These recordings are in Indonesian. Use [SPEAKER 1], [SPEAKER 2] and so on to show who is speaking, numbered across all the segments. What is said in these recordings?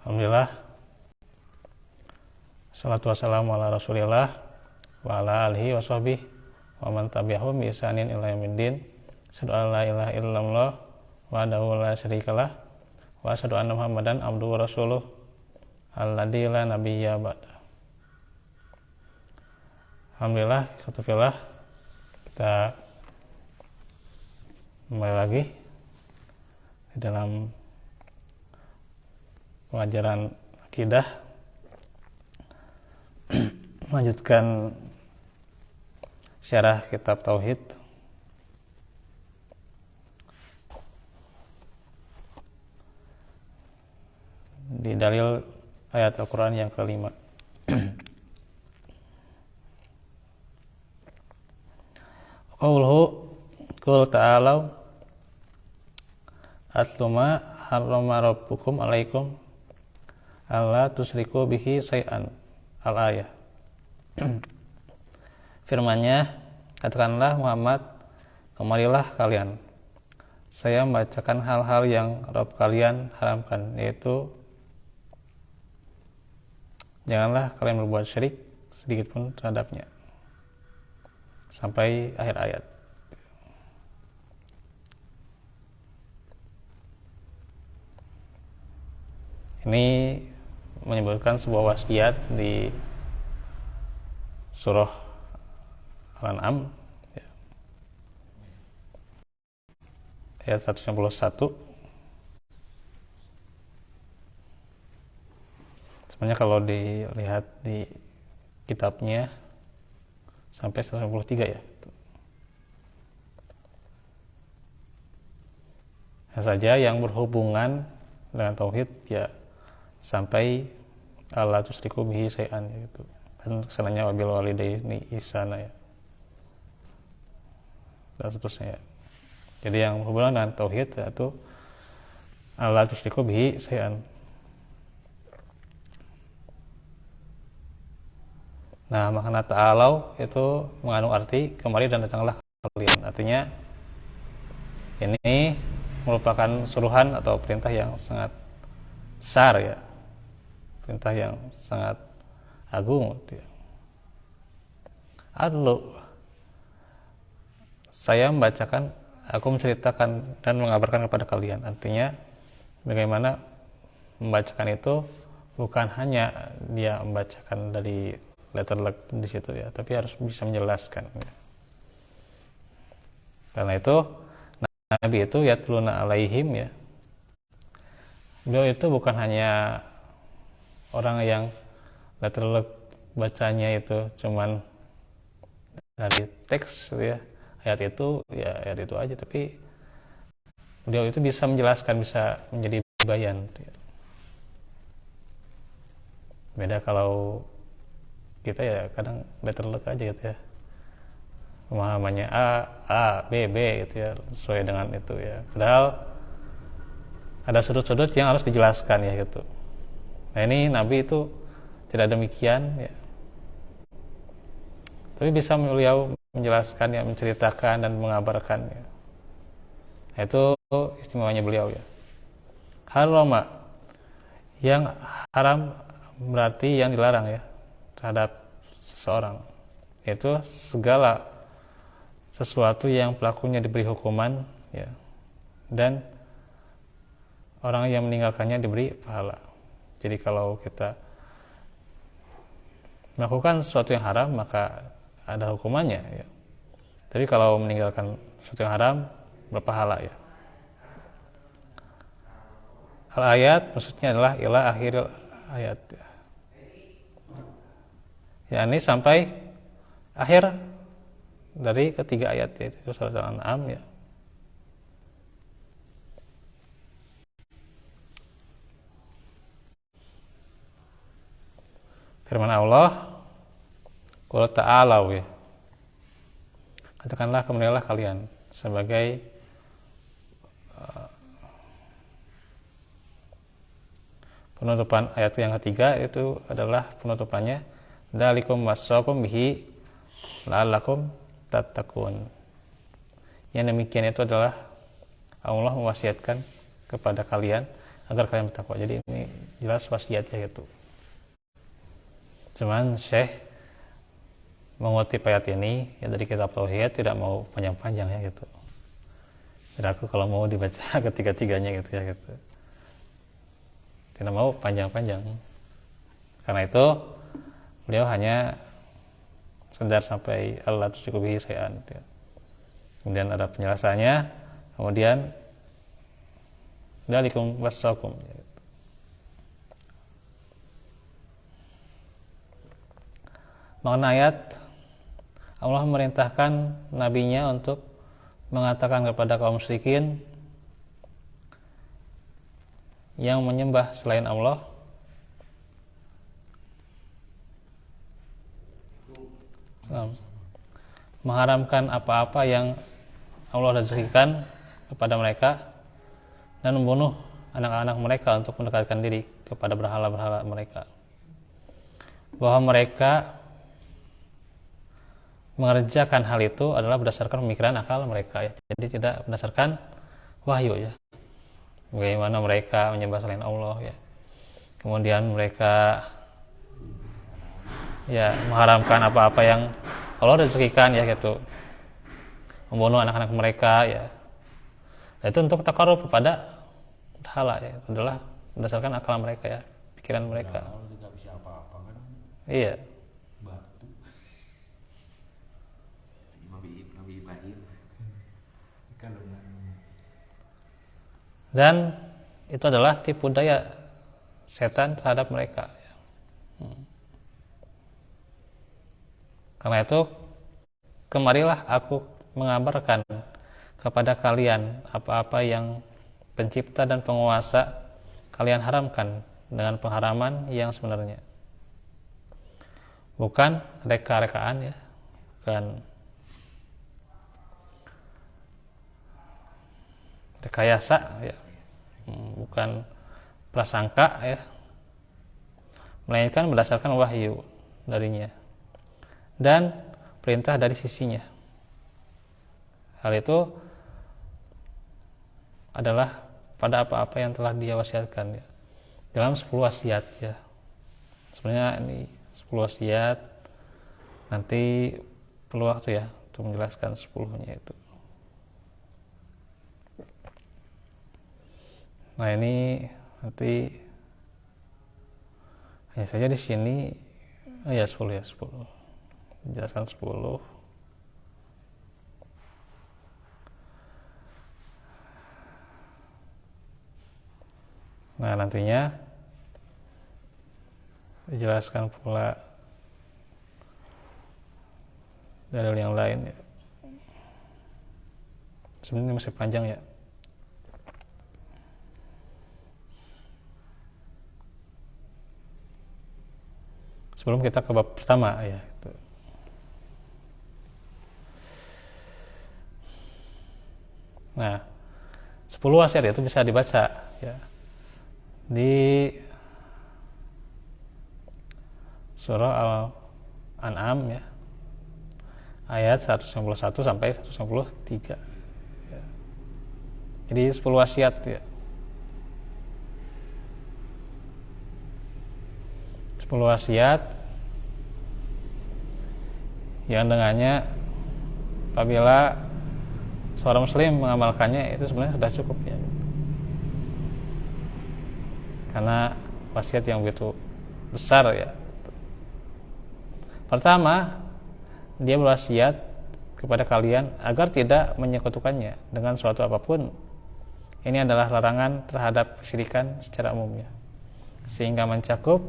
[SPEAKER 1] Alhamdulillah, salatu wassalamu ala rasulillah wa ala alihi wa sahbihi wa man tabi'ahum bi ihsanin ila yaumiddin. Asyhadu an la ilaha illallah wahdahu la syarikalah wa asyhadu anna Muhammadan abduhu wa rasuluh alladzi la nabiyya ba'da. Alhamdulillah, kita kembali lagi di dalam pengajaran akidah, melanjutkan syarah kitab tauhid di dalil ayat Al-Quran yang kelima. Qul ta'alau atlu ma harrama rabbukum alaikum alla tusyriku bihi syai'an. Al-ayah. Firman-Nya, katakanlah Muhammad, kemarilah kalian, saya membacakan hal-hal yang Rabb kalian haramkan, yaitu janganlah kalian berbuat syirik sedikit pun terhadapnya, sampai akhir ayat. Ini menyebutkan sebuah wasiat di surah Al-An'am ayat 191. Sebenarnya kalau dilihat di kitabnya sampai 193 ya. Hanya saja yang berhubungan dengan tauhid ya sampai alla tusyriku bihi syai'an gitu. Dan kesananya wabil walidaini ihsana ya. Dan seterusnya ya. Jadi yang berhubungan dengan tauhid yaitu alla tusyriku bihi syai'an. Nah, makna ta'alau itu mengandung arti kemari dan datanglah kalian. Artinya ini merupakan suruhan atau perintah yang sangat besar ya. Perintah yang sangat agung gitu ya. Adlu, saya membacakan, aku menceritakan dan mengabarkan kepada kalian. Artinya bagaimana membacakan itu bukan hanya dia membacakan dari letter di situ ya, tapi harus bisa menjelaskan ya. Karena itu Nabi itu yatluna alaihim ya, beliau itu bukan hanya orang yang letter bacanya itu cuman dari teks gitu ya, ayat itu ya ayat itu aja, tapi beliau itu bisa menjelaskan, bisa menjadi bayan ya. Beda kalau kita ya kadang letterlek aja gitu ya, pemahamannya A, B gitu ya, sesuai dengan itu ya. Padahal ada sudut-sudut yang harus dijelaskan ya gitu. Nah ini Nabi itu tidak demikian ya. Tapi bisa beliau menjelaskan ya, menceritakan dan mengabarkan ya. Nah, itu istimewanya beliau ya. Harama, yang haram berarti yang dilarang ya terhadap seseorang, yaitu segala sesuatu yang pelakunya diberi hukuman ya, dan orang yang meninggalkannya diberi pahala. Jadi kalau kita melakukan sesuatu yang haram maka ada hukumannya ya. Tapi kalau meninggalkan sesuatu yang haram berpahala ya. Al-ayat maksudnya adalah ila akhiril ayat ya. Ya, ini sampai akhir dari ketiga ayat yaitu surat Al-An'am ya. Firman Allah, qul ta'alau ya. Katakanlah kemarilah kalian, sebagai penutupan ayat yang ketiga itu adalah penutupannya dzalikum wasaqum bihi la'allakum tattaqun. Yang demikian itu adalah Allah mewasiatkan kepada kalian agar kalian bertakwa. Jadi ini jelas wasiatnya gitu. Cuman Syekh mengutip ayat ini ya dari kitab Tauhid, tidak mau panjang-panjang ya gitu. Jadi aku kalau mau dibaca ketiga-tiganya gitu ya gitu. Tidak mau panjang-panjang. Karena itu beliau hanya sekedar sampai Allah tusyriku bihi syai'an gitu. Kemudian ada penjelasannya, kemudian dzalikum wassakum. Makna ayat, Allah memerintahkan nabinya untuk mengatakan kepada kaum musyrikin yang menyembah selain Allah, mengharamkan apa-apa yang Allah rezekikan kepada mereka dan membunuh anak-anak mereka untuk mendekatkan diri kepada berhala-berhala mereka. Bahwa mereka mengerjakan hal itu adalah berdasarkan pemikiran akal mereka ya. Jadi tidak berdasarkan wahyu ya. Bagaimana mereka menyembah selain Allah ya. Kemudian mereka ya mengharamkan apa-apa yang Allah rezekikan ya gitu. Membunuh anak-anak mereka ya. Nah, itu untuk takarub kepada berhala ya. Itu adalah berdasarkan akal mereka ya, pikiran mereka.
[SPEAKER 2] Allah tidak bisa apa-apa kan?
[SPEAKER 1] Iya.
[SPEAKER 2] Batu. Nabi Ibrahim.
[SPEAKER 1] Dan itu adalah tipu daya setan terhadap mereka. Karena itu, kemarilah aku mengabarkan kepada kalian apa-apa yang pencipta dan penguasa kalian haramkan dengan pengharaman yang sebenarnya. Bukan reka-rekaan ya, bukan rekayasa ya, bukan prasangka ya, melainkan berdasarkan wahyu darinya dan perintah dari sisinya. Hal itu adalah pada apa-apa yang telah dia wasiatkan ya, dalam 10 wasiat ya. Sebenarnya ini 10 wasiat, nanti perlu waktu ya untuk menjelaskan 10-nya itu. Nah ini nanti hanya saja di sini ya 10 ya 10. Jelaskan 10. Nah nantinya dijelaskan pula dalil yang lain ya. Sebenarnya masih panjang ya. Sebelum kita ke bab pertama ya. Nah, 10 wasiat itu bisa dibaca ya di surah Al-An'am ya, ayat 191 sampai 193 ya. Jadi 10 wasiat ya, 10 wasiat yang dengannya apabila seorang muslim mengamalkannya itu sebenarnya sudah cukup ya, karena wasiat yang begitu besar ya. Pertama, dia berwasiat kepada kalian agar tidak menyekutukannya dengan suatu apapun. Ini adalah larangan terhadap kesyirikan secara umum ya, sehingga mencakup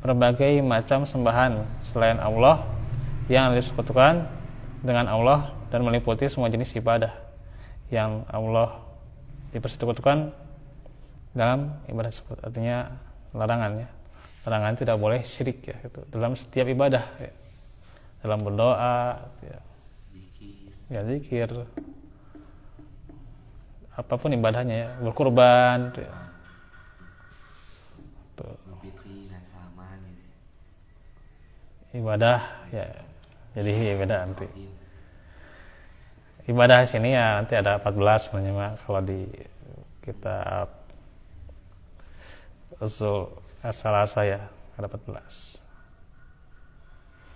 [SPEAKER 1] berbagai macam sembahan selain Allah yang disekutukan dengan Allah dan meliputi semua jenis ibadah yang Allah dipersekutukan dalam ibadah tersebut. Artinya larangan ya, larangan tidak boleh syirik ya gitu, dalam setiap ibadah ya, dalam berdoa ya, zikir apapun ibadahnya ya, berkurban ya. Ibadah ya, jadi ibadah nanti. Ibadah sini ya nanti ada 14 sebenarnya kalau di kitab usul Salasa ya, ada 14.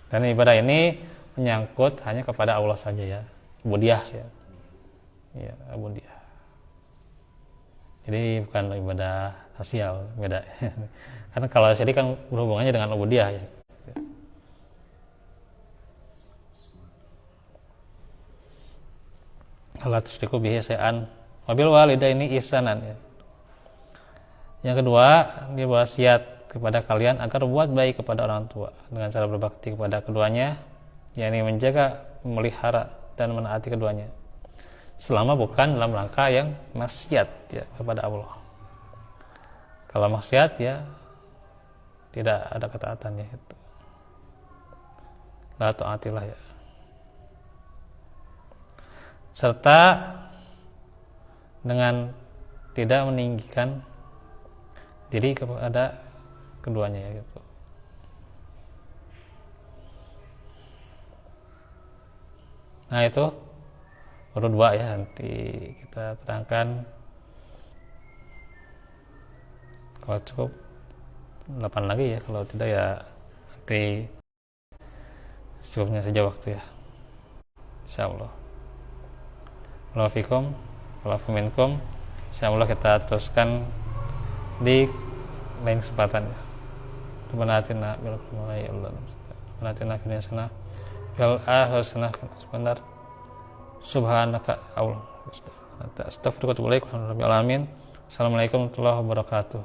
[SPEAKER 1] Dan ibadah ini menyangkut hanya kepada Allah saja ya, ubudiyah ya. Ya, ubudiyah. Jadi bukan ibadah sosial, beda. Karena kalau syirik kan berhubungannya dengan ubudiyah ya. La tusyriku bihi syai'an wa bil walidaini ihsanan ya. Yang kedua, dia wasiat kepada kalian agar buat baik kepada orang tua dengan cara berbakti kepada keduanya, yakni menjaga, memelihara dan menaati keduanya. Selama bukan dalam rangka yang maksiat ya kepada Allah. Kalau maksiat ya tidak ada ketaatannya itu. La ta'atillah ya. Serta dengan tidak meninggikan diri kepada keduanya ya gitu. Nah itu baru 2 ya, nanti kita terangkan kalau cukup 8 lagi ya, kalau tidak ya nanti secukupnya saja waktu ya, insyaallah. Walafikum walafuminkum, insyaallah kita teruskan di lain kesempatan ya. Rabbana atina bil hikmati ya Allah. Rabbana atina fid dunya hasanah fil akhirati hasanah sebentar. Subhanaka Allah. Astaghfiruka wa atubu ilaik. Assalamualaikum warahmatullahi wabarakatuh.